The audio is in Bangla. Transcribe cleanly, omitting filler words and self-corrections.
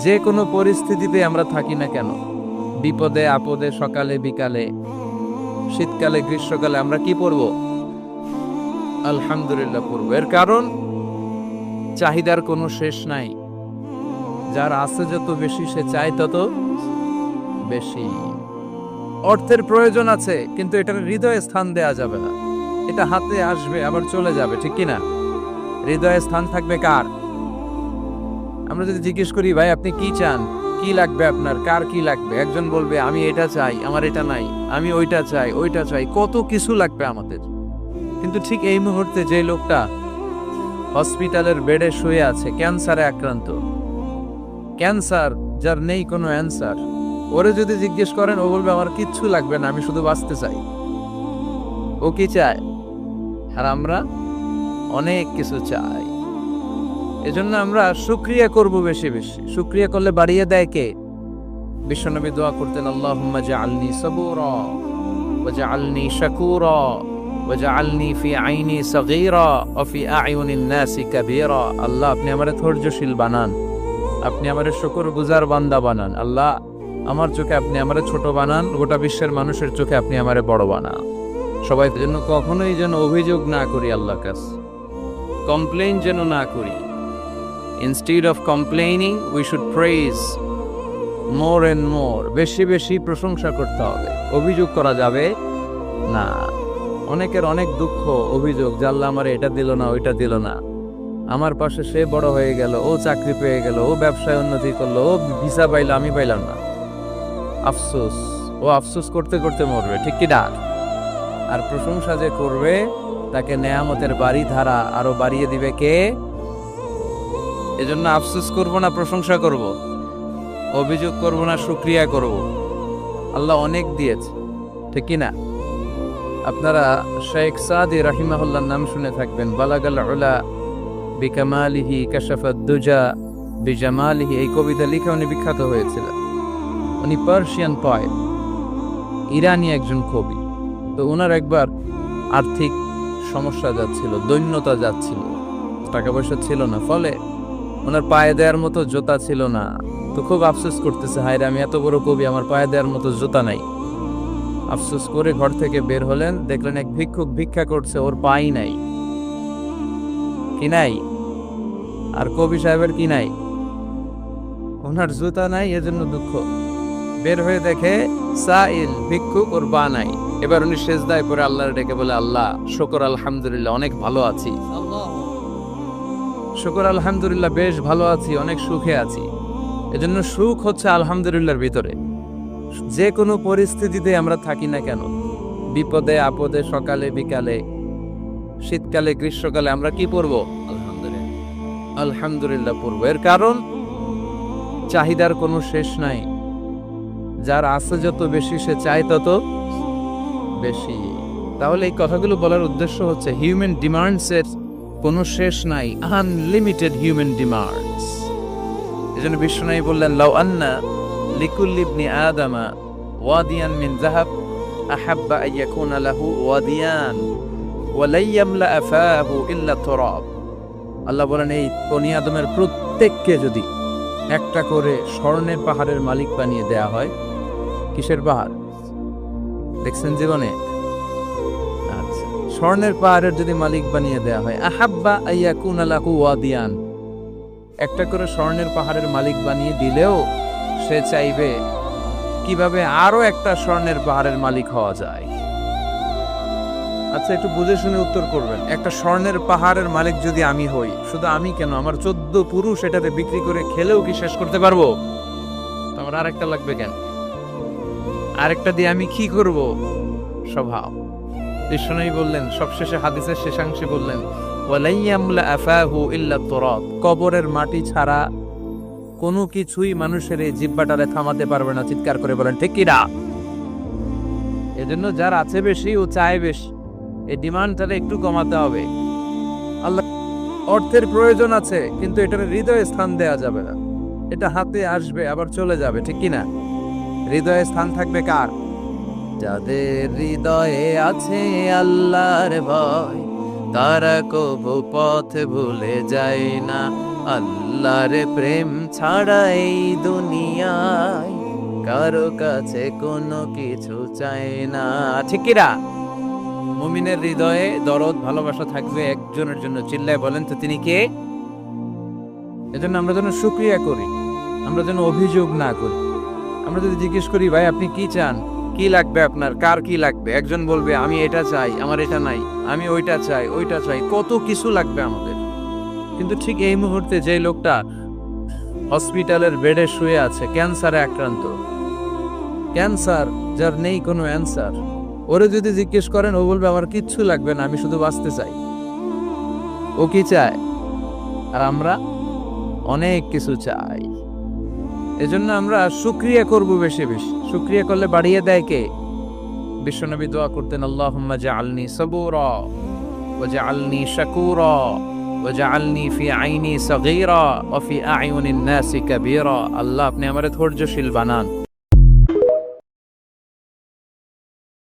যে কোনো পরিস্থিতিতে আমরা থাকি না কেন, বিপদে আপদে, সকালে বিকালে, শীতকালে গ্রীষ্মকালে আমরা কি পড়ব? আলহামদুলিল্লাহ পড়ব। এর কারণ চাহিদার কোনো শেষ নাই। যার আছে যত বেশি সে চায় তত বেশি। অর্থের প্রয়োজন আছে, কিন্তু এটার হৃদয়ে স্থান দেয়া যাবে না। এটা হাতে আসবে আবার চলে যাবে, ঠিক কিনা? হৃদয়ে স্থান থাকবে কার? আমরা যদি জিজ্ঞেস করি, ভাই আপনি কি চান, কি লাগবে আপনার, কার কি লাগবে, একজন বলবে আমি এটা চাই, আমার এটা নাই, আমি ওইটা চাই, ওইটা চাই, কত কিছু লাগবে আমাদের। কিন্তু ঠিক এই মুহূর্তে যে লোকটা হসপিটালের বেডে শুয়ে আছে, ক্যান্সারে আক্রান্ত, ক্যান্সার যার নেই কোনো অ্যান্সার, ওরে যদি জিজ্ঞেস করেন ও বলবে আমার কিচ্ছু লাগবে না, আমি শুধু বাঁচতে চাই। ও কি চায়? আর আমরা অনেক কিছু চাই। এজন্য আমরা শুকরিয়া করব বেশি বেশি। শুকরিয়া করলে বাড়িয়ে দেয় কে? বিশ্বনবী দোয়া করতেন, আল্লাহুম্মা জাআলনি সাবুরা ওয়া জাআলনি শাকুরা ওয়া জাআলনি ফি আইনি সাগীরা ওয়া ফি আ'য়ুনিন নাসি কাবীরা। আল্লাহ আপনি আমারে ধৈর্যশীল বানান, আপনি আমারে শুকরগুজার বান্দা বানান। আল্লাহ আমার চোখে আপনি আমারে ছোট বানান, গোটা বিশ্বের মানুষের চোখে আপনি আমারে বড় বানান। সবাই যেন কখনোই যেন অভিযোগ না করি আল্লাহর কাছে, কমপ্লেইন যেন না করি। Instead of complaining, we should praise more and more. বেশি বেশি প্রশংসা করতে হবে, অভিযোগ করা যাবে না। অনেকের অনেক দুঃখ, অভিযোগ, যে আল্লাহ আমার এটা দিল না, ওইটা দিল না, আমার পাশে সে বড় হয়ে গেল, ও চাকরি পেয়ে গেল, ও ব্যবসায় উন্নতি করলো, ও ভিসা পাইলো, আমি পাইলাম না। আফসোস, ও আফসোস করতে করতে মরবে, ঠিক কি না? আর প্রশংসা যে করবে তাকে নেয়ামতের বাড়ি ধারা আরো বাড়িয়ে দিবে কে? এজন্য আফসোস করব না, প্রশংসা করব। অভিযোগ করব না, শুকরিয়া করব। আল্লাহ অনেক দিয়েছে, ঠিক কি না? আপনারা শেখ সাদি রাহিমাহুল্লাহর নাম শুনে থাকবেন। বালাগাল উলা বিকামালিহি কাশাফাদ দুজা বিজামালিহি, এই কবিতা লিখে উনি বিখ্যাত হয়েছিলেন। উনি পার্সিয়ান পয়েট, ইরানি একজন কবি। তো ওনার একবার আর্থিক সমস্যা যাচ্ছিল, দৈন্যতা যাচ্ছিল, টাকা পয়সা ছিল না, ফলে ওনার পায়ে দেওয়ার মতো জুতা ছিল না। তো খুব আফসোস করতেছে, হায়রে আমি এত বড় কবি, আমার পায়ে দেওয়ার মতো জুতা নাই। আফসোস করে ঘর থেকে বের হলেন, দেখলেন এক ভিক্ষুক ভিক্ষা করছে, ওর পাই নাই। কি নাই? আর কবি সাহেবের কি নাই? ওনার জুতা নাই, এজন্য দুঃখ। বের হয়ে দেখে সাইল ভিক্ষুক, ওর পা নাই। এবার উনি সেজদায় পড়ে আল্লাহর ডেকে বলে, আল্লাহ শুকর আলহামদুলিল্লাহ, অনেক ভালো আছি। শুকর আলহামদুলিল্লাহ, বেশ ভালো আছি, অনেক সুখে আছি। এজন্য সুখ হচ্ছে আলহামদুলিল্লাহর ভিতরে। যে কোনো পরিস্থিতিতে আমরা থাকি না কেন, বিপদে আপদে, সকালে বিকালে, শীতকালে গ্রীষ্মকালে, আমরা কি পড়ব? আলহামদুলিল্লাহ, আলহামদুলিল্লাহ পড়ব। এর কারণ চাহিদার কোনো শেষ নাই। যার আছে যত বেশি সে চায় তত বেশি। তাহলে এই কথাগুলো বলার উদ্দেশ্য হচ্ছে হিউম্যান ডিমান্ডস এর কোনো শেষ নাই, আনলিমিটেড হিউম্যান ডিমান্ডস। এজন্য বিশ্বনবী বললেন, লাউ আন্না লিকুল্লি ইবনি আদামা ওয়াদিয়ান মিন যাহাব আহাব্বা আন ইয়াকুনা লাহু ওয়াদিয়ান ওয়া লা ইয়ামলা আফাহু ইল্লা তুরাব। আল্লাহ বলেন, এই বনি আদমের প্রত্যেককে যদি একটা করে স্বর্ণের পাহাড়ের মালিক বানিয়ে দেয়া হয়। কিসের পাহাড় দেখছেন জীবনে? আচ্ছা, স্বর্ণের পাহাড়ের যদি মালিক বানিয়ে দেয়া হয়, আহাব্বা আন ইয়াকুনা লাহু ওয়াদিয়ান, একটা করে স্বর্ণের পাহাড়ের মালিক বানিয়ে দিলেও সে চাইবে কিভাবে আরো একটা স্বর্ণের পাহাড়ের মালিক হওয়া যায়। আচ্ছা, একটু বুঝে শুনে উত্তর করবেন। একটা স্বর্ণের পাহাড়ের মালিক যদি আমি হই, শুধু আমি কেন, আমার 14 পুরুষ এটাতে বিক্রি করে খেলেও কি শেষ করতে পারবো? তো আমার আরেকটা লাগবে কেন? আরেকটা দিয়ে আমি কি করব? স্বভাব। বিশ্বনবী বললেন, সবশেষে হাদিসের শেষাংশে বললেন, ওয়ালা ইয়ামলা আফাহু ইল্লা তুরাব, কবরের মাটি ছাড়া কোনো কিছুই মানুষের এই জিহ্বাটারে থামাতে পারবে না। চিৎকার করে বলেন, ঠিক কি না? এজন্য যার আছে বেশি ও চায় বেশি, এই ডিমান্ডটারে একটু কমাতে হবে। আল্লাহ অর্থের প্রয়োজন আছে, কিন্তু এটার হৃদয়ে স্থান দেয়া যাবে না। এটা হাতে আসবে আবার চলে যাবে, ঠিক কি না? হৃদয়ে স্থান থাকবে কার? যাদের হৃদয়ে আছে আল্লাহর ভয়, তারা কবু পথ ভুলে যায় না। আল্লাহর প্রেম ছাড়া এই দুনিয়ায় কারো কাছে কোনো কিছু চায় না, ঠিক কিনা? মুমিনের হৃদয়ে দরদ ভালোবাসা থাকবে একজনের জন্য, চিল্লায় বলেন তো তিনি কে? এজন্য আমরা যেন শুকরিয়া করি, আমরা যেন অভিযোগ না করি। আমরা যদি জিজ্ঞেস করি ভাই আপনি কি চান, কি লাগবে আপনার, কার কি লাগবে, একজন বলবে আমি এটা চাই, আমার এটা নাই, আমি ওইটা চাই, ওইটা চাই, কত কিছু লাগবে আমাদের। কিন্তু ঠিক এই মুহূর্তে যে লোকটা হসপিটালের বেডে শুয়ে আছে, ক্যান্সারে আক্রান্ত, ক্যান্সার যার নেই কোনো অ্যান্সার, ওরে যদি জিজ্ঞেস করেন ও বলবে আমার কিচ্ছু লাগবে না, আমি শুধু বাঁচতে চাই। ও কি চায়? আর আমরা অনেক কিছু চাই। এজন্য আমরা শুকরিয়া করব বেশি বেশি। শুকরিয়া করলে বাড়িয়ে দেয় কে? বিশ্বনবী দোয়া করতেন, আল্লাহুম্মা জাআলনি সাবুরা ওয়া জাআলনি শাকুরা ওয়া জাআলনি ফি আইনি সাগীরা ওয়া ফি আ'য়ুনিন নাসি কাবীরা। আল্লাহ আপনি আমারে ধৈর্যশীল বানান।